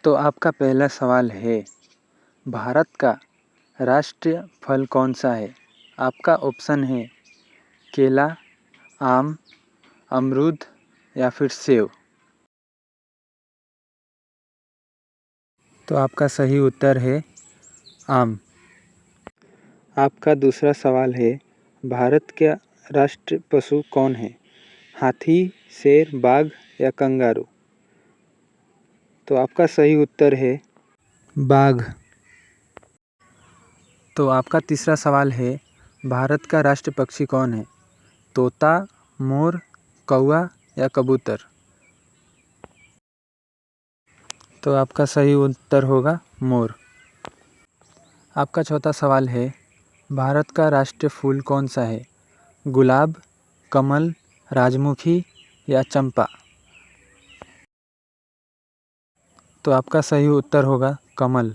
तो आपका पहला सवाल है, भारत का राष्ट्रीय फल कौन सा है? आपका ऑप्शन है केला, आम, अमरूद या फिर सेब। तो आपका सही उत्तर है आम। आपका दूसरा सवाल है, भारत का राष्ट्रीय पशु कौन है? हाथी, शेर, बाघ या कंगारू। तो आपका सही उत्तर है बाघ। तो आपका तीसरा सवाल है, भारत का राष्ट्रीय पक्षी कौन है? तोता, मोर, कौवा या कबूतर। तो आपका सही उत्तर होगा मोर। आपका चौथा सवाल है, भारत का राष्ट्रीय फूल कौन सा है? गुलाब, कमल, राजमुखी या चंपा। तो आपका सही उत्तर होगा कमल।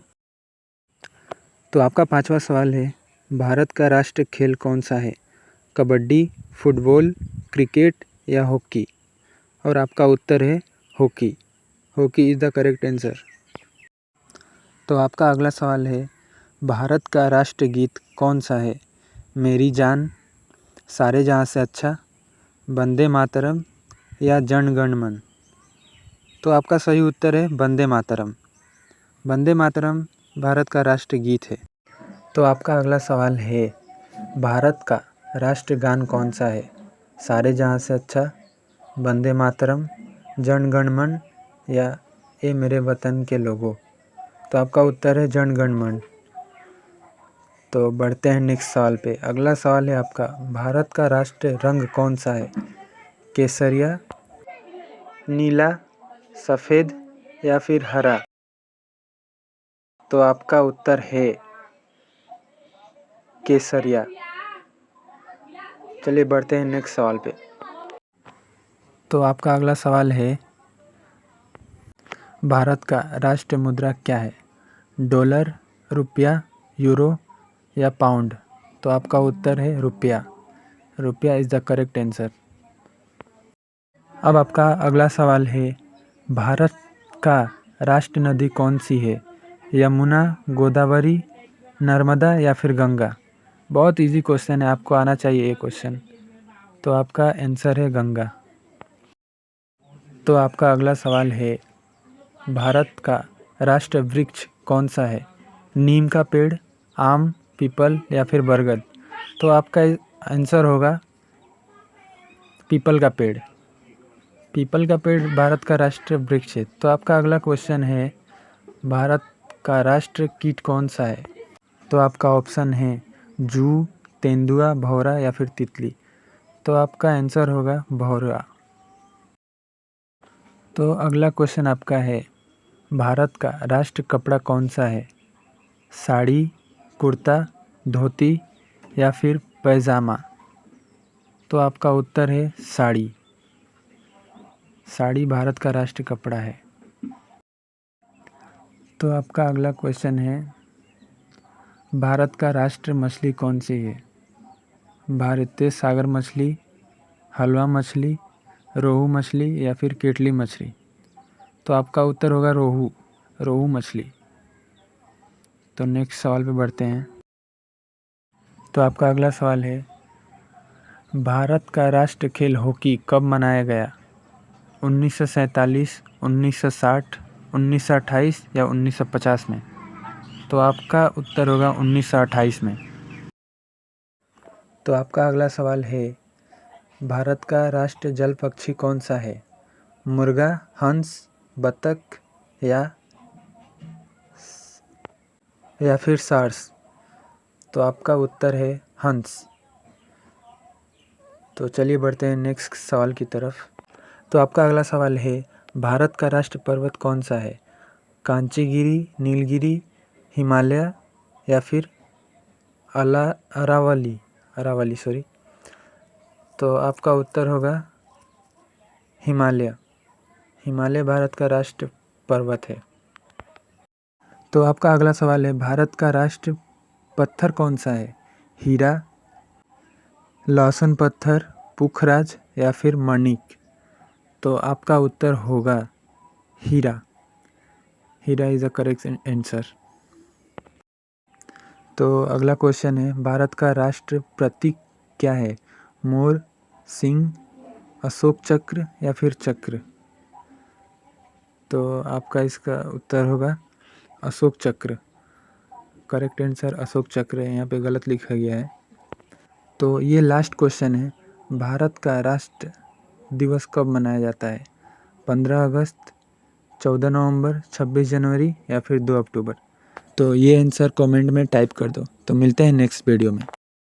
तो आपका पांचवा सवाल है, भारत का राष्ट्रीय खेल कौन सा है? कबड्डी, फुटबॉल, क्रिकेट या हॉकी। और आपका उत्तर है hockey. Hockey is the correct answer. तो आपका अगला सवाल है, भारत का राष्ट्रीय गीत कौन सा है? मेरी जान, सारे जहाँ से अच्छा, वंदे मातरम या जन गण मन। तो आपका सही उत्तर है वंदे मातरम। वंदे मातरम भारत का राष्ट्रीय गीत है। तो आपका अगला सवाल है, भारत का राष्ट्रीय गान कौन सा है? सारे जहाँ से अच्छा, वंदे मातरम, जन गण मन या ए मेरे वतन के लोगों। तो आपका उत्तर है जन गण मन। तो बढ़ते हैं नेक्स्ट सवाल पे। अगला सवाल है आपका, भारत का राष्ट्रीय रंग कौन सा है? केसरिया, नीला, सफ़ेद या फिर हरा। तो आपका उत्तर है केसरिया। चलिए बढ़ते हैं नेक्स्ट सवाल पे। तो आपका अगला सवाल है, भारत का राष्ट्रीय मुद्रा क्या है? डॉलर, रुपया, यूरो या पाउंड। तो आपका उत्तर है रुपया। रुपया इज़ द करेक्ट आंसर। अब आपका अगला सवाल है, भारत का राष्ट्रीय नदी कौन सी है? यमुना, गोदावरी, नर्मदा या फिर गंगा। बहुत इजी क्वेश्चन है, आपको आना चाहिए ये क्वेश्चन। तो आपका आंसर है गंगा। तो आपका अगला सवाल है, भारत का राष्ट्रीय वृक्ष कौन सा है? नीम का पेड़, आम, पीपल या फिर बरगद। तो आपका आंसर होगा पीपल का पेड़। पीपल का पेड़ भारत का राष्ट्रीय वृक्ष है। तो आपका अगला क्वेश्चन है, भारत का राष्ट्रीय कीट कौन सा है? तो आपका ऑप्शन है जूं, तेंदुआ, भौरा या फिर तितली। तो आपका आंसर होगा भौरा। तो अगला क्वेश्चन आपका है, भारत का राष्ट्रीय कपड़ा कौन सा है? साड़ी, कुर्ता, धोती या फिर पैजामा। तो आपका उत्तर है साड़ी। साड़ी भारत का राष्ट्रीय कपड़ा है। तो आपका अगला क्वेश्चन है, भारत का राष्ट्रीय मछली कौन सी है? भारतीय सागर मछली, हलवा मछली, रोहू मछली या फिर केटली मछली। तो आपका उत्तर होगा रोहू। रोहू मछली। तो नेक्स्ट सवाल पे बढ़ते हैं। तो आपका अगला सवाल है, भारत का राष्ट्रीय खेल हॉकी कब मनाया गया? 1947, 1960, 1928 या 1950 में। तो आपका उत्तर होगा 1928 में। तो आपका अगला सवाल है, भारत का राष्ट्रीय जल पक्षी कौन सा है? मुर्गा, हंस, बतख या फिर सार्स। तो आपका उत्तर है हंस। तो चलिए बढ़ते हैं नेक्स्ट सवाल की तरफ। तो आपका अगला सवाल है, भारत का राष्ट्रीय पर्वत कौन सा है? कांचीगिरी, नीलगिरी, हिमालय या फिर अरावली सॉरी। तो आपका उत्तर होगा हिमालय। हिमालय भारत का राष्ट्रीय पर्वत है। तो आपका अगला सवाल है, भारत का राष्ट्रीय पत्थर कौन सा है? हीरा, लहसुन पत्थर, पुखराज या फिर मणिक। तो आपका उत्तर होगा हीरा। हीरा इज़ द करेक्ट आंसर। तो अगला क्वेश्चन है, भारत का राष्ट्र प्रतीक क्या है? मोर, सिंह, अशोक चक्र या फिर चक्र? तो आपका इसका उत्तर होगा अशोक चक्र। करेक्ट आंसर अशोक चक्र है, यहाँ पे गलत लिखा गया है। तो ये लास्ट क्वेश्चन है, भारत का राष्ट्र दिवस कब मनाया जाता है? 15 अगस्त, 14 नवंबर, 26 जनवरी या फिर 2 अक्टूबर? तो ये आंसर कमेंट में टाइप कर दो। तो मिलते हैं नेक्स्ट वीडियो में।